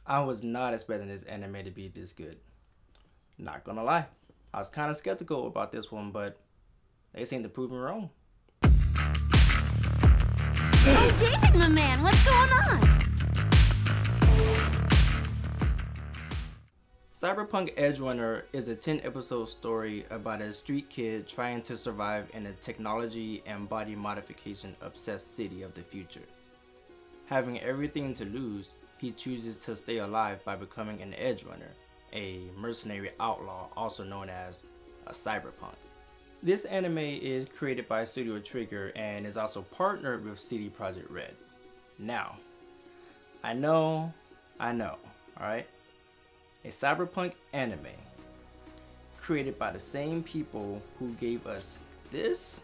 I was not expecting this anime to be this good. Not gonna lie. I was kind of skeptical about this one, but they seem to prove me wrong. Oh, David, my man, what's going on? Cyberpunk Edgerunner is a 10-episode story about a street kid trying to survive in a technology and body modification obsessed city of the future. Having everything to lose, he chooses to stay alive by becoming an edgerunner, a mercenary outlaw also known as a cyberpunk. This anime is created by Studio Trigger and is also partnered with CD Projekt Red. Now, I know, alright? A cyberpunk anime created by the same people who gave us this?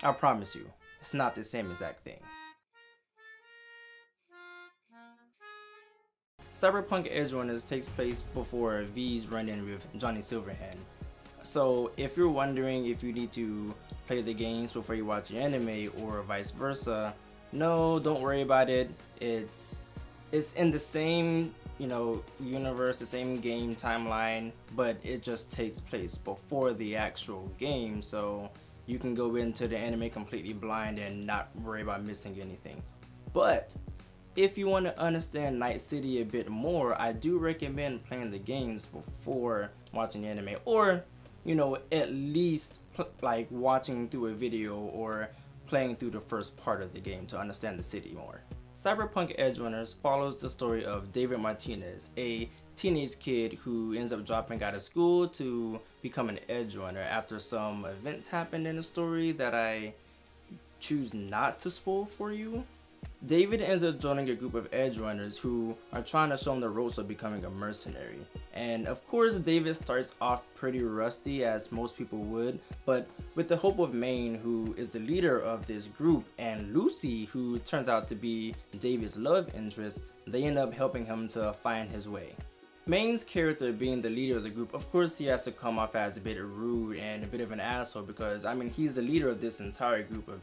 I promise you, it's not the same exact thing. Cyberpunk Edgerunners takes place before V's run-in with Johnny Silverhand. So if you're wondering if you need to play the games before you watch the anime or vice versa, no, don't worry about it. It's in the same, universe, the same game timeline, but it just takes place before the actual game, so you can go into the anime completely blind and not worry about missing anything. But if you want to understand Night City a bit more, I do recommend playing the games before watching the anime, or at least like watching through a video or playing through the first part of the game to understand the city more. Cyberpunk Edgerunners follows the story of David Martinez, a teenage kid who ends up dropping out of school to become an edgerunner after some events happen in the story that I choose not to spoil for you. David ends up joining a group of edgerunners who are trying to show him the ropes of becoming a mercenary. And of course, David starts off pretty rusty, as most people would, but with the help of Maine, who is the leader of this group, and Lucy, who turns out to be David's love interest, they end up helping him to find his way. Maine's character being the leader of the group, of course he has to come off as a bit rude and a bit of an asshole because, he's the leader of this entire group of,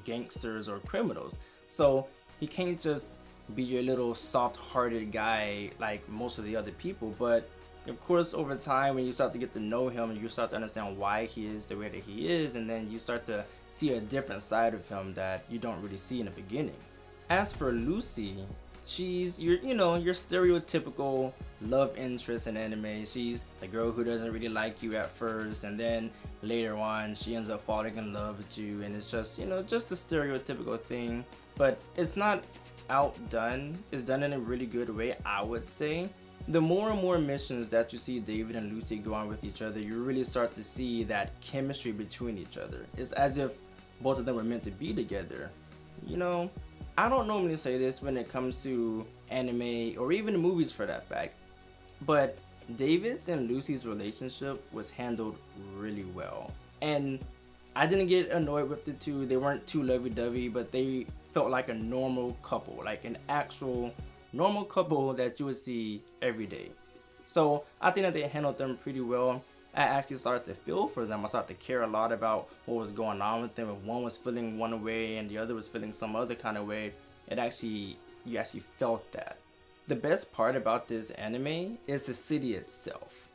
gangsters or criminals. So he can't just be your little soft-hearted guy like most of the other people, but of course over time when you start to get to know him, you start to understand why he is the way that he is, and then you start to see a different side of him that you don't really see in the beginning. As for Lucy, she's your stereotypical love interest in anime. She's the girl who doesn't really like you at first, and then later on she ends up falling in love with you, and it's just just a stereotypical thing. But it's not outdone. It's done in a really good way, I would say. The more and more missions that you see David and Lucy go on with each other, you really start to see that chemistry between each other. It's as if both of them were meant to be together. I don't normally say this when it comes to anime or even movies for that fact, but David's and Lucy's relationship was handled really well. And I didn't get annoyed with the two. They weren't too lovey-dovey, but they felt like a normal couple, like an actual normal couple that you would see every day. So I think that they handled them pretty well. I actually started to feel for them. I started to care a lot about what was going on with them. If one was feeling one way and the other was feeling some other kind of way, you actually felt that. The best part about this anime is the city itself.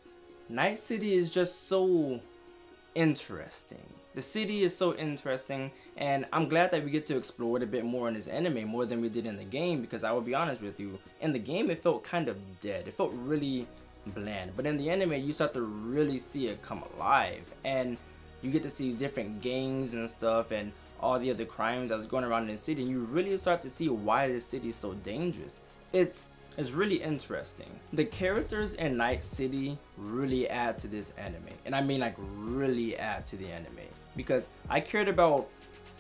Night City is just so interesting. The city is so interesting, and I'm glad that we get to explore it a bit more in this anime, more than we did in the game, because I will be honest with you, in the game it felt kind of dead. It felt really bland, but in the anime you start to really see it come alive, and you get to see different gangs and stuff and all the other crimes that's going around in the city, and you really start to see why this city is so dangerous. It's really interesting. The characters in Night City really add to this anime, and I mean like really add to the anime, because I cared about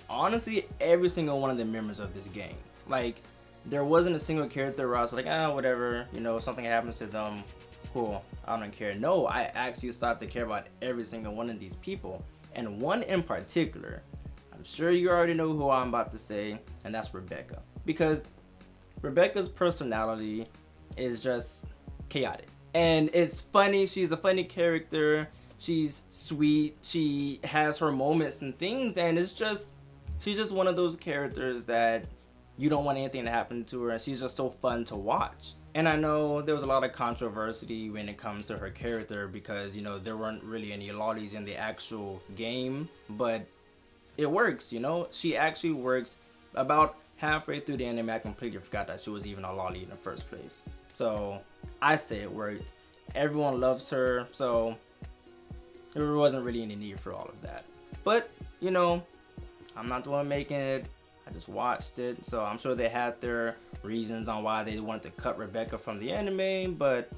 honestly every single one of the members of this game. Like, there wasn't a single character where I was like, whatever, something happens to them, cool, I don't care. No, I actually started to care about every single one of these people, and one in particular, I'm sure you already know who I'm about to say, and that's Rebecca. Because Rebecca's personality is just chaotic, and it's funny. She's a funny character, she's sweet, she has her moments and things, and she's just one of those characters that you don't want anything to happen to her, and she's just so fun to watch. And I know there was a lot of controversy when it comes to her character because, you know, there weren't really any lollies in the actual game, but it works, you know? She actually works. About halfway through the anime, I completely forgot that she was even a lolly in the first place. So I say it worked. Everyone loves her, so there wasn't really any need for all of that. But, you know, I'm not the one making it. I just watched it, so I'm sure they had their reasons on why they wanted to cut Rebecca from the anime, but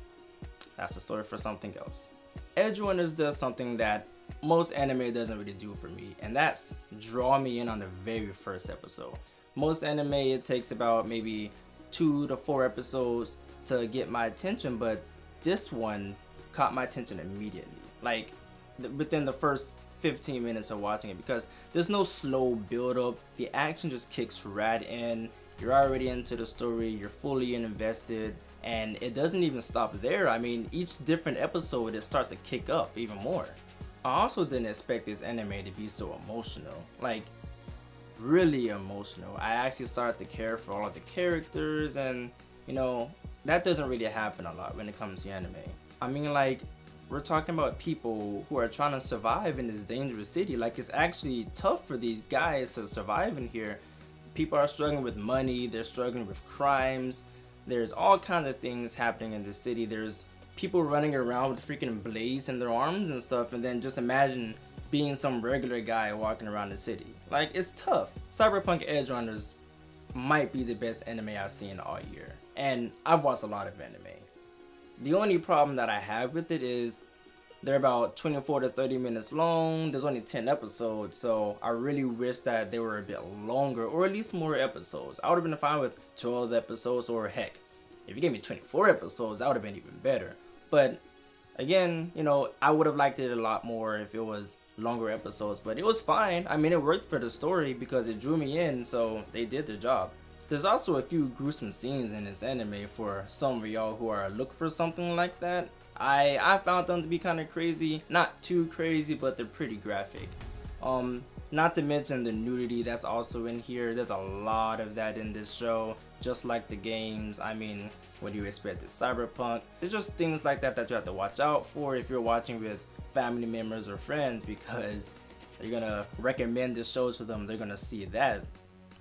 that's a story for something else. Edgerunners does something that most anime doesn't really do for me, and that's draw me in on the very first episode. Most anime, it takes about maybe 2 to 4 episodes to get my attention, but this one caught my attention immediately. Like, within the first 15 minutes of watching it, because there's no slow build up. The action just kicks right in. You're already into the story, you're fully invested, and it doesn't even stop there. I mean, each different episode, it starts to kick up even more. I also didn't expect this anime to be so emotional, like really emotional. I actually started to care for all of the characters, and you know, that doesn't really happen a lot when it comes to anime. I mean, like, we're talking about people who are trying to survive in this dangerous city. Like, it's actually tough for these guys to survive in here. People are struggling with money, they're struggling with crimes. There's all kinds of things happening in this city. There's people running around with freaking blades in their arms and stuff, and then just imagine being some regular guy walking around the city. Like, it's tough. Cyberpunk Edgerunners might be the best anime I've seen all year, and I've watched a lot of anime. The only problem that I have with it is they're about 24 to 30 minutes long. There's only 10 episodes, so I really wish that they were a bit longer, or at least more episodes. I would have been fine with 12 episodes, or heck, if you gave me 24 episodes, that would have been even better. But again, you know, I would have liked it a lot more if it was longer episodes, but it was fine. I mean, it worked for the story because it drew me in, so they did their job. There's also a few gruesome scenes in this anime for some of y'all who are looking for something like that. I found them to be kind of crazy. Not too crazy, but they're pretty graphic. Not to mention the nudity that's also in here. There's a lot of that in this show, just like the games. I mean, what do you expect? It's Cyberpunk. It's just things like that that you have to watch out for if you're watching with family members or friends, because you're gonna recommend this show to them. They're gonna see that.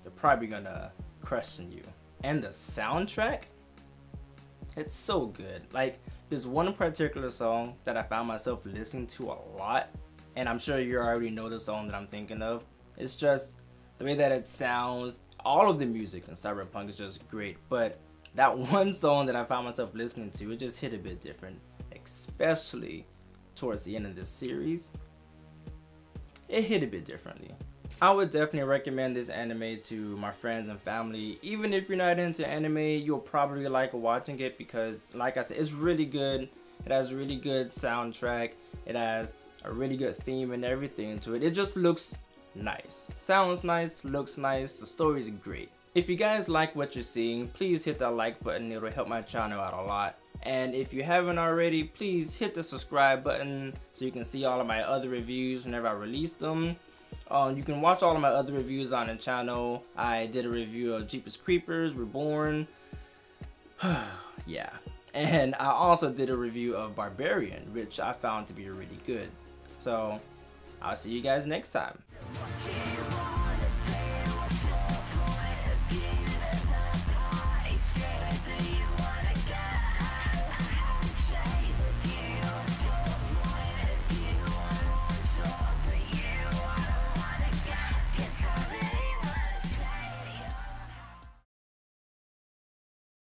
They're probably gonna question you. And the soundtrack, it's so good. Like, there's one particular song that I found myself listening to a lot, and I'm sure you already know the song that I'm thinking of. It's just the way that it sounds. All of the music in Cyberpunk is just great, but that one song that I found myself listening to, it just hit a bit different, especially towards the end of this series. It hit a bit differently. I would definitely recommend this anime to my friends and family. Even if you're not into anime, you'll probably like watching it because, like I said, it's really good. It has a really good soundtrack. It has a really good theme and everything to it. It just looks nice. Sounds nice, looks nice, the story's great. If you guys like what you're seeing, please hit that like button. It'll help my channel out a lot. And if you haven't already, please hit the subscribe button so you can see all of my other reviews whenever I release them. You can watch all of my other reviews on the channel. I did a review of Jeepers Creepers Reborn. Yeah. And I also did a review of Barbarian, which I found to be really good. So I'll see you guys next time.